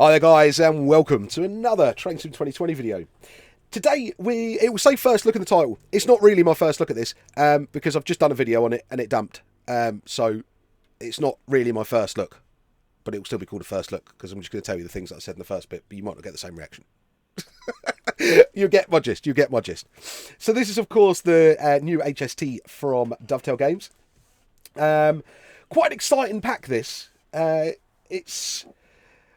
Hi there guys and welcome to another Train Sim 2020 video. Today it will say first look at the title. It's not really my first look at this because I've just done a video on it and it dumped. So it's not really my first look, but it will still be called a first look because I'm just going to tell you the things that I said in the first bit, but you might not get the same reaction. You get my gist, So this is of course the new HST from Dovetail Games. Quite an exciting pack this. It's...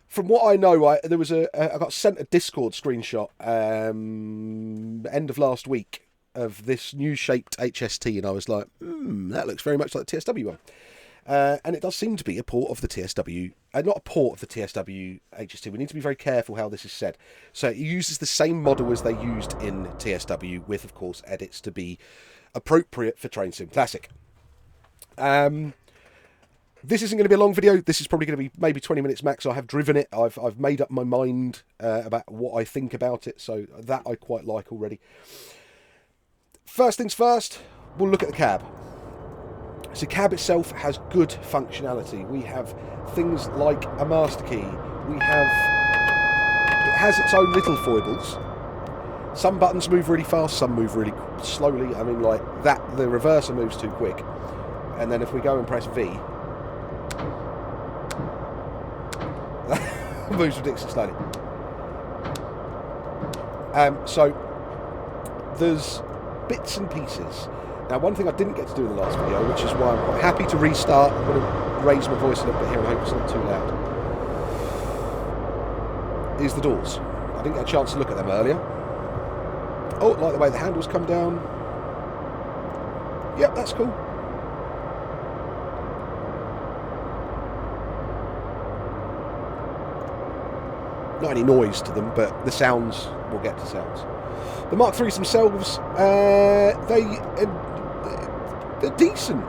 From what I know, I got sent a Discord screenshot end of last week of this new shaped HST, and I was like, that looks very much like the TSW one. And it does seem to be a port of the TSW, not a port of the TSW HST. We need to be very careful how this is said. So it uses the same model as they used in TSW, with, of course, edits to be appropriate for Train Sim Classic. This isn't going to be a long video. This is probably going to be maybe 20 minutes max. I have driven it. I've made up my mind about what I think about it. So that I quite like already. First things first, we'll look at the cab. So the cab itself has good functionality. We have things like a master key. It has its own little foibles. Some buttons move really fast, some move really slowly. I mean, like that, the reverser moves too quick. And then if we go and press V, moves ridiculously slowly. So there's bits and pieces. Now, one thing I didn't get to do in the last video, which is why I'm quite happy to restart. I'm going to raise my voice a little bit here and hope it's not too loud, is the doors. I didn't get a chance to look at them earlier. Oh, like the way the handles come down. Yep, that's cool. Not any noise to them, but the sounds, we'll get to sounds. The Mark IIIs themselves, they're decent.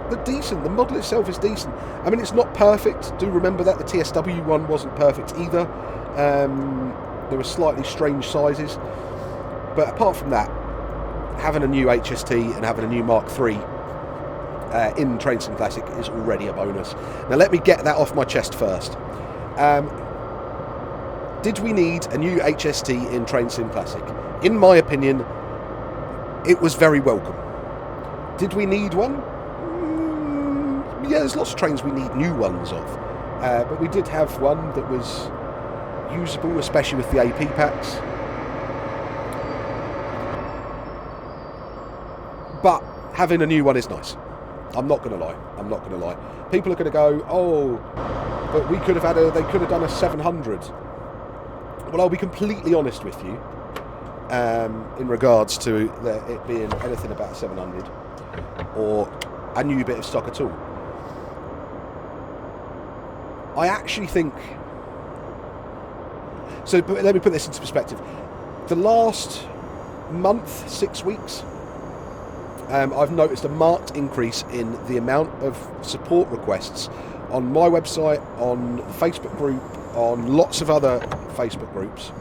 They're decent. The model itself is decent. I mean, it's not perfect. Do remember that the TSW one wasn't perfect either. There were slightly strange sizes. But apart from that, having a new HST and having a new Mark III in Train Sim Classic is already a bonus. Now, let me get that off my chest first. Did we need a new HST in Train Sim Classic? In my opinion, it was very welcome. Did we need one? Yeah, there's lots of trains we need new ones of. But we did have one that was usable, especially with the AP packs. But having a new one is nice. I'm not going to lie. People are going to go, oh, but we could have they could have done a 700. Well, I'll be completely honest with you in regards to it being anything about a 700 or a new bit of stock at all. I actually think... So let me put this into perspective. The last month, 6 weeks, I've noticed a marked increase in the amount of support requests on my website, on the Facebook group, on lots of other Facebook groups,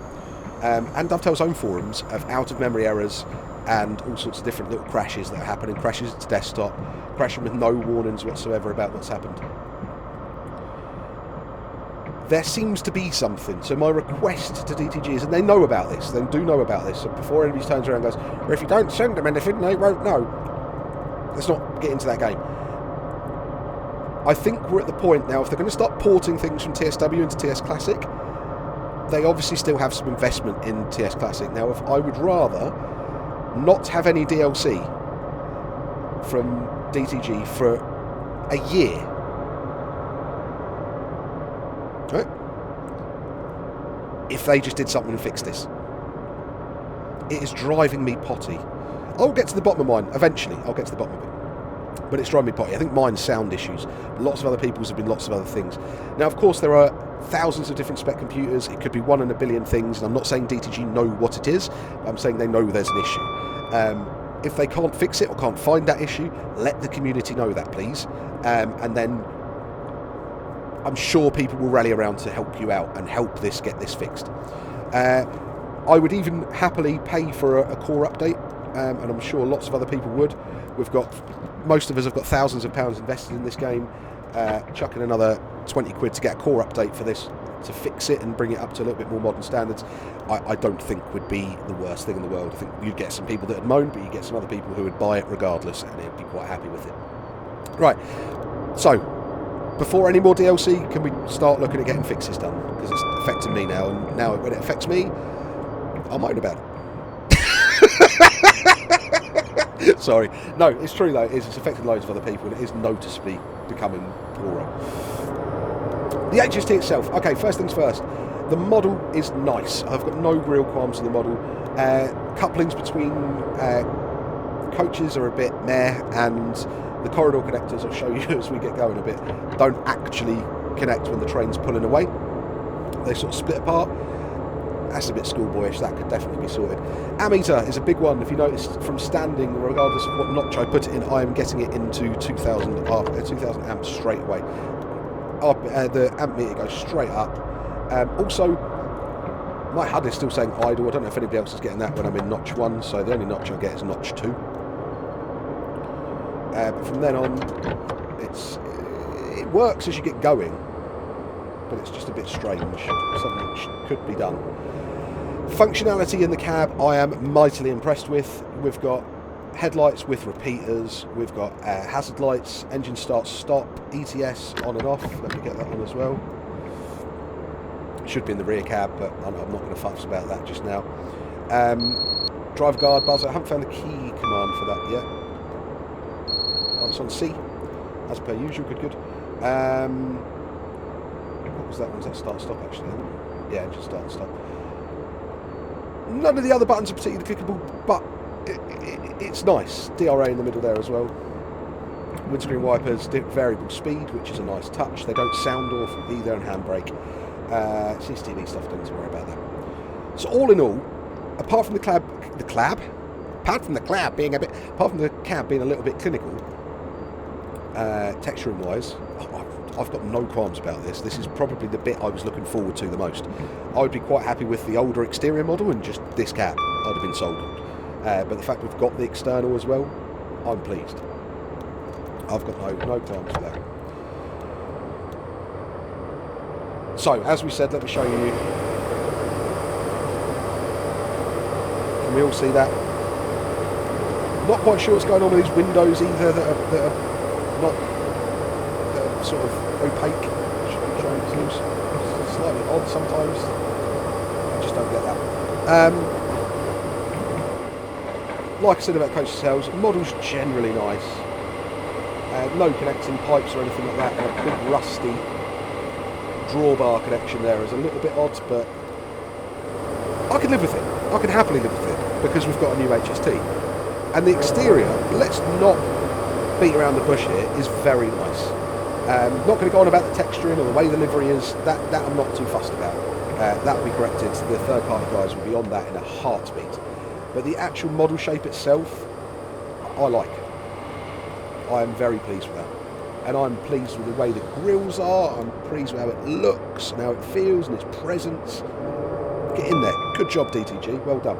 and Dovetail's own forums of out-of-memory errors and all sorts of different little crashes that are happening, crashes to desktop, crashing with no warnings whatsoever about what's happened. There seems to be something. So my request to DTG is, and they know about this, they do know about this, so before anybody turns around and goes, well, if you don't send them anything, they won't know. Let's not get into that game. I think we're at the point now, if they're going to start porting things from TSW into TS Classic, they obviously still have some investment in TS Classic. Now, if I would rather not have any DLC from DTG for a year, right? If they just did something and fixed this. It is driving me potty. I'll get to the bottom of mine, eventually. I'll get to the bottom of it. But it's driving me potty. I think mine's sound issues. Lots of other people's have been lots of other things. Now, of course, there are thousands of different spec computers. It could be one in a billion things. And I'm not saying DTG know what it is. I'm saying they know there's an issue. If they can't fix it or can't find that issue, let the community know that, please. And then I'm sure people will rally around to help you out and help this get this fixed. I would even happily pay for a core update. And I'm sure lots of other people would. Most of us have got thousands of pounds invested in this game. Chucking another 20 quid to get a core update for this to fix it and bring it up to a little bit more modern standards, I don't think would be the worst thing in the world. I think you'd get some people that would moan, but you get some other people who would buy it regardless, and they'd be quite happy with it. Right, so before any more DLC, can we start looking at getting fixes done? Because it's affecting me now, and now when it affects me, I'll moan about it. Sorry. No, it's true though. It's affected loads of other people, and it is noticeably becoming poorer. The HST itself. Okay, first things first. The model is nice. I've got no real qualms with the model. Couplings between coaches are a bit meh, and the corridor connectors, I'll show you as we get going a bit, don't actually connect when the train's pulling away. They sort of split apart. That's a bit schoolboyish. That could definitely be sorted. Ammeter is a big one. If you notice from standing, regardless of what notch I put it in, I am getting it into 2000 amps straight away. The amp meter goes straight up. Also, my HUD is still saying idle. I don't know if anybody else is getting that when I'm in notch 1, so the only notch I get is notch 2. But from then on, it works as you get going, but it's just a bit strange. Something which could be done. Functionality in the cab, I am mightily impressed with. We've got headlights with repeaters, we've got hazard lights, engine start stop, ETS on and off. Let me get that on as well. Should be in the rear cab, but I'm not going to fuss about that just now. Drive guard buzzer, I haven't found the key command for that yet. Oh, it's on C, as per usual. Good. What was that one? Was that start stop actually? Yeah, engine start stop. None of the other buttons are particularly clickable, but it's nice. DRA in the middle there as well. Windscreen wipers, variable speed, which is a nice touch. They don't sound awful either, and handbrake. CCTV stuff, don't need to worry about that. So all in all, apart from the cab being a little bit clinical, texturing wise, I've got no qualms about this. This is probably the bit I was looking forward to the most. I would be quite happy with the older exterior model and just this cab I'd have been sold on. But the fact we've got the external as well, I'm pleased. I've got no qualms with that. So, as we said, let me show you. Can we all see that? Not quite sure what's going on with these windows either that are not sort of opaque. Seems slightly odd sometimes. I just don't get that. Like I said about coach cells, model's generally nice. No connecting pipes or anything like that, and a big rusty drawbar connection there is a little bit odd, but I can live with it. I can happily live with it because we've got a new HST. And the exterior, let's not beat around the bush here, is very nice. Not going to go on about the texturing or the way the livery is. That I'm not too fussed about. That will be corrected. The third-party guys will be on that in a heartbeat. But the actual model shape itself, I like. I am very pleased with that. And I'm pleased with the way the grills are. I'm pleased with how it looks and how it feels and its presence. Get in there. Good job, DTG. Well done.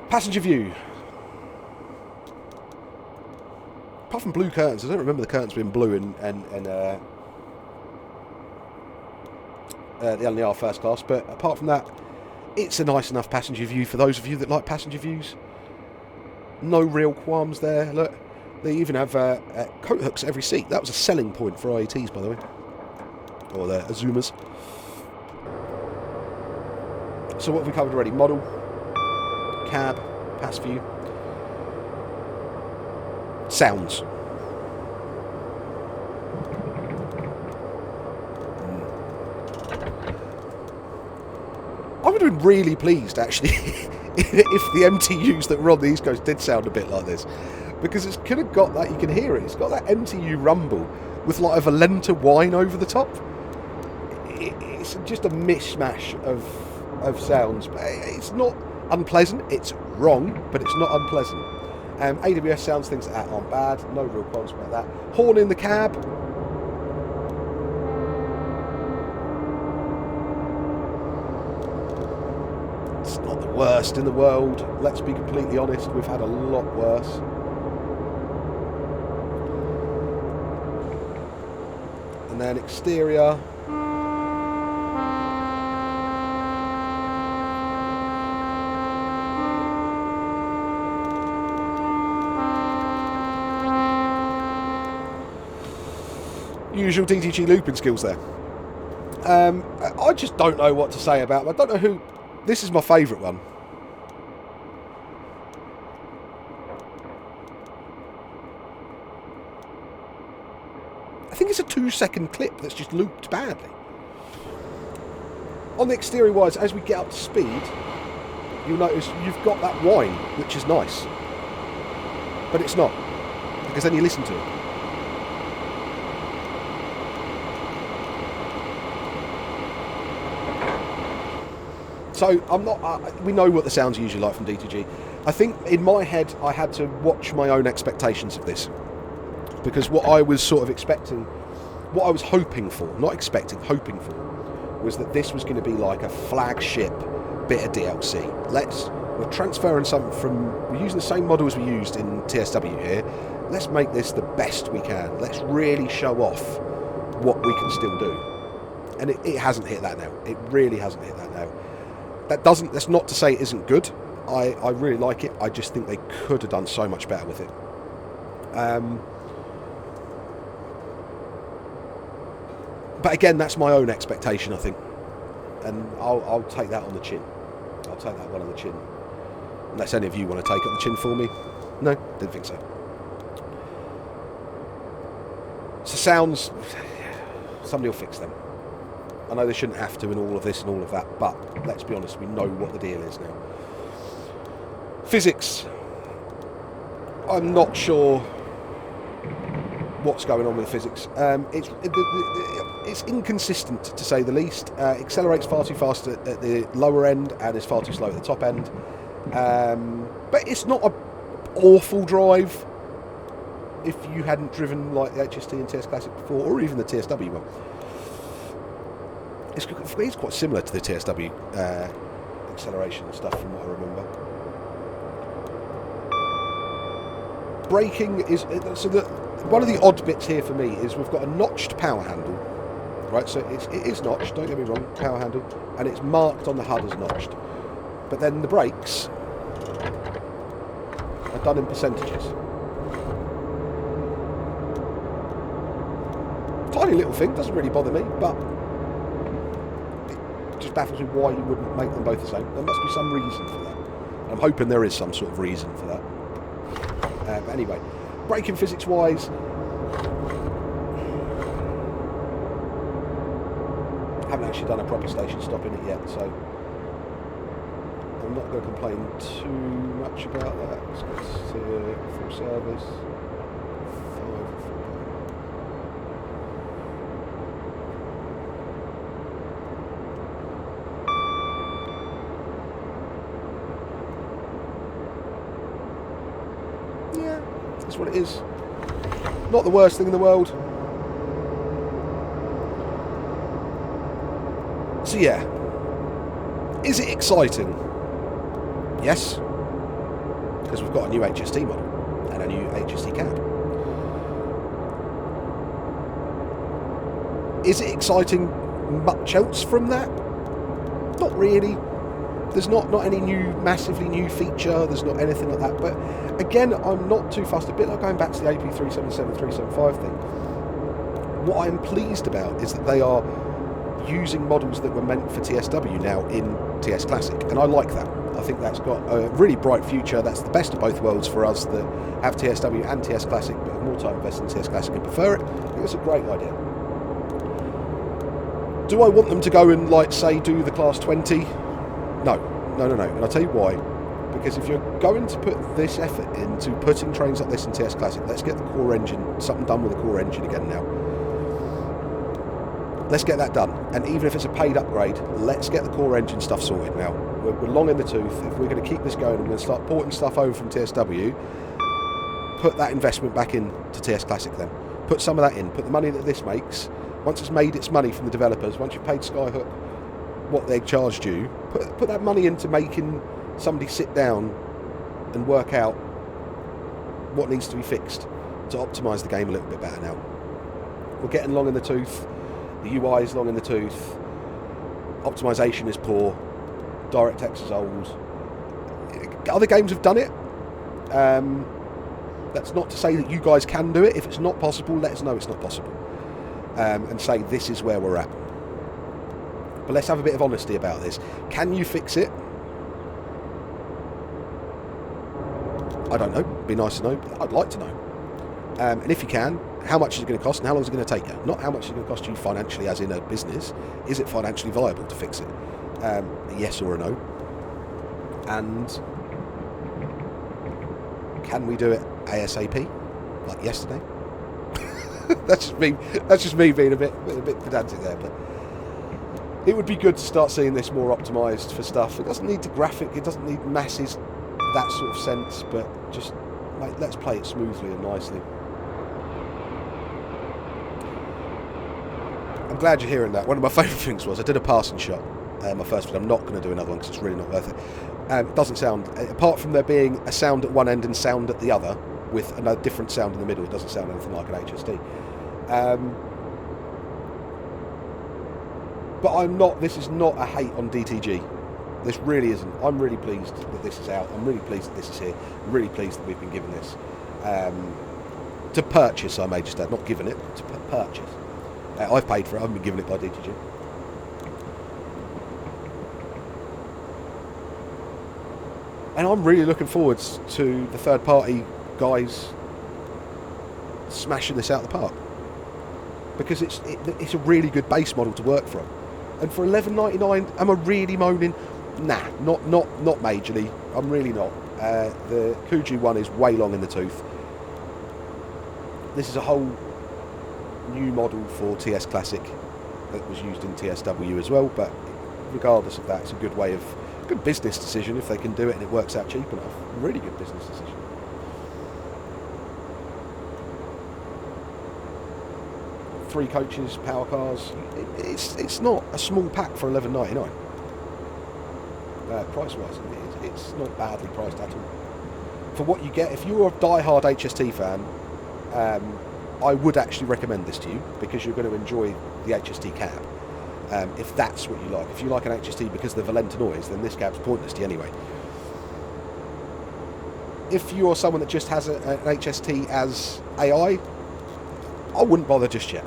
Passenger view. Apart from blue curtains, I don't remember the curtains being blue and the LNER first class, but apart from that, it's a nice enough passenger view for those of you that like passenger views. No real qualms there. Look, they even have coat hooks at every seat. That was a selling point for IATs, by the way, or the Azumas. So what have we covered already? Model, cab, pass view, sounds. I would have been really pleased, actually, if the MTUs that were on the East Coast did sound a bit like this. Because it's kind of got that, you can hear it, it's got that MTU rumble with like a Valenta whine over the top. It's just a mishmash of sounds. But it's not unpleasant, it's wrong, but it's not unpleasant. AWS sounds, things like that aren't bad, no real qualms about that. Horn in the cab. It's not the worst in the world, let's be completely honest, we've had a lot worse. And And then exterior. Usual DTG looping skills there. I just don't know what to say about them. I don't know who... This is my favourite one. I think it's a 2-second clip that's just looped badly. On the exterior wise, as we get up to speed, you'll notice you've got that whine, which is nice. But it's not, because then you listen to it. So I'm not. We know what the sounds are usually like from DTG. I think in my head I had to watch my own expectations of this, because what I was sort of expecting, what I was hoping for, not expecting, hoping for, was that this was going to be like a flagship bit of DLC. We're transferring something from, we're using the same model as we used in TSW here. Let's make this the best we can. Let's really show off what we can still do. And it hasn't hit that now. It really hasn't hit that now. That's not to say it isn't good. I really like it. I just think they could have done so much better with it. But again, that's my own expectation, I think. And I'll take that on the chin. I'll take that one on the chin. Unless any of you want to take it on the chin for me. No, didn't think so. So sounds... Somebody will fix them. I know they shouldn't have to, and all of this and all of that, but let's be honest, we know what the deal is now. Physics. I'm not sure what's going on with the physics. It's inconsistent, to say the least. Accelerates far too fast at the lower end and is far too slow at the top end. But it's not an awful drive if you hadn't driven like the HST and TS Classic before, or even the TSW one. It's quite similar to the TSW acceleration and stuff from what I remember. Braking is... So one of the odd bits here for me is we've got a notched power handle. Right, so it is notched, don't get me wrong, power handle, and it's marked on the HUD as notched. But then the brakes are done in percentages. Tiny little thing, doesn't really bother me, but it just baffles me why you wouldn't make them both the same. There must be some reason for that. I'm hoping there is some sort of reason for that. But anyway, braking physics-wise, I haven't actually done a proper station stop in it yet, so I'm not going to complain too much about that. Let's go to full service. Yeah, that's what it is. Not the worst thing in the world. So yeah, is it exciting? Yes, because we've got a new HST model and a new HST cab. Is it exciting much else from that? Not really. There's not any new, massively new feature, there's not anything like that, but again, I'm not too fussed. A bit like going back to the AP 377, 375 thing. What I'm pleased about is that they are using models that were meant for TSW now in TS Classic, and I like that. I think that's got a really bright future. That's the best of both worlds for us that have TSW and TS Classic, but have more time invested in TS Classic and prefer it. I think it's a great idea. Do I want them to go and, like, say, do the Class 20? No. And I'll tell you why. Because if you're going to put this effort into putting trains like this in TS Classic, let's get the core engine, something done with the core engine again now. Let's get that done. And even if it's a paid upgrade, let's get the core engine stuff sorted now. We're long in the tooth. If we're going to keep this going, we're going to start porting stuff over from TSW, put that investment back into TS Classic then. Put some of that in. Put the money that this makes. Once it's made its money from the developers, once you've paid Skyhook what they charged you, put that money into making somebody sit down and work out what needs to be fixed to optimise the game a little bit better now. We're getting long in the tooth. The UI is long in the tooth. Optimization is poor. DirectX is old. Other games have done it. That's not to say that you guys can do it. If it's not possible, let us know it's not possible. And say this is where we're at. But let's have a bit of honesty about this. Can you fix it? I don't know. It'd be nice to know. But I'd like to know. And if you can, how much is it going to cost and how long is it going to take you? Not how much is it going to cost you financially as in a business. Is it financially viable to fix it? A yes or a no. And can we do it ASAP? Like yesterday? That's just me being a bit pedantic there, but it would be good to start seeing this more optimised for stuff. It doesn't need the graphic, it doesn't need masses, that sort of sense, but just, mate, let's play it smoothly and nicely. I'm glad you're hearing that. One of my favourite things was I did a passing shot, my first one. I'm not going to do another one because it's really not worth it. It doesn't sound, apart from there being a sound at one end and sound at the other, with a different sound in the middle, it doesn't sound anything like an HST. But this is not a hate on DTG. This really isn't. I'm really pleased that this is out. I'm really pleased that this is here. I'm really pleased that we've been given this. To purchase, I may just add, not given it, to purchase. I've paid for it, I haven't been given it by DTG. And I'm really looking forward to the third party guys smashing this out of the park. Because it's a really good base model to work from. And for $11.99, am I really moaning? Nah, not majorly. I'm really not. The Kuju one is way long in the tooth. This is a whole new model for TS Classic that was used in TSW as well, but regardless of that, it's a good business decision if they can do it and it works out cheap enough. Really good business decision. Three coaches, power cars. It's not a small pack for $11.99. Price-wise, it's not badly priced at all. For what you get, if you're a die-hard HST fan, I would actually recommend this to you because you're going to enjoy the HST cab. If that's what you like. If you like an HST because of the Valenta noise, then this cab's pointless to you anyway. If you're someone that just has an HST as AI, I wouldn't bother just yet.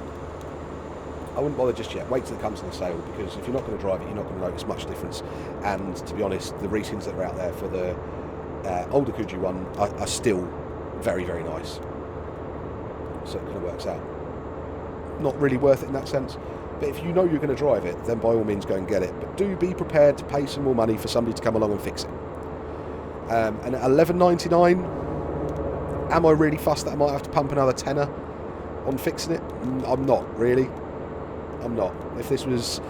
Wait till it comes in the sale, because if you're not going to drive it, you're not going to notice much difference. And to be honest, the resins that are out there for the older Kuju one are still very, very nice. So it kind of works out. Not really worth it in that sense. But if you know you're going to drive it, then by all means go and get it. But do be prepared to pay some more money for somebody to come along and fix it. And at $11.99, am I really fussed that I might have to pump another tenner on fixing it? I'm not, really. I'm not. If this was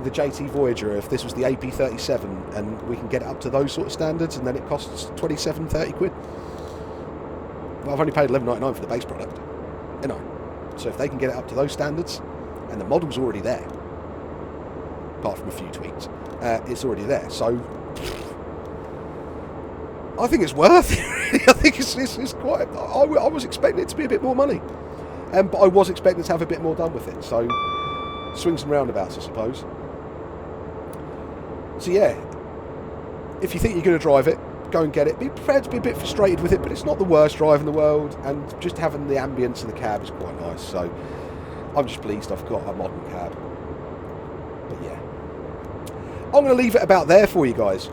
the JT Voyager, if this was the AP37, and we can get it up to those sort of standards, and then it costs 27, 30 quid. Well, I've only paid $11.99 for the base product. You know. So if they can get it up to those standards, and the model's already there, apart from a few tweaks, it's already there. So I think it's worth it. I think it's quite. I was expecting it to be a bit more money, but I was expecting to have a bit more done with it. So swings and roundabouts, I suppose. So yeah, if you think you're going to drive it, go and get it. Be prepared to be a bit frustrated with it, but it's not the worst drive in the world, and just having the ambience in the cab is quite nice. So I'm just pleased I've got a modern cab. But yeah, I'm going to leave it about there for you guys.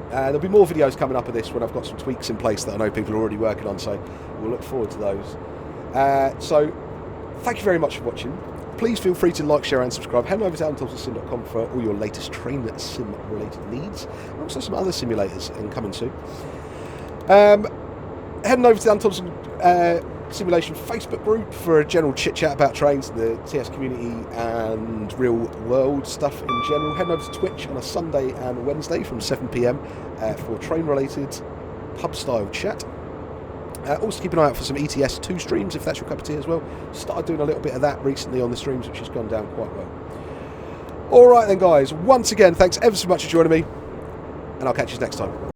There'll be more videos coming up of this when I've got some tweaks in place that I know people are already working on, so we'll look forward to those. So thank you very much for watching. Please feel free to like, share and subscribe. Head over to AlanThompsonSim.com for all your latest train sim related needs, and also some other simulators coming soon. Heading over to the Alan Thompson Simulation Facebook group for a general chit chat about trains, the TS community and real world stuff in general. Heading over to Twitch on a Sunday and Wednesday from 7 PM for train related pub style chat. Also keep an eye out for some ETS2 streams if that's your cup of tea as well. Started doing a little bit of that recently on the streams, which has gone down quite well. Alright then guys, once again, thanks ever so much for joining me, and I'll catch you next time.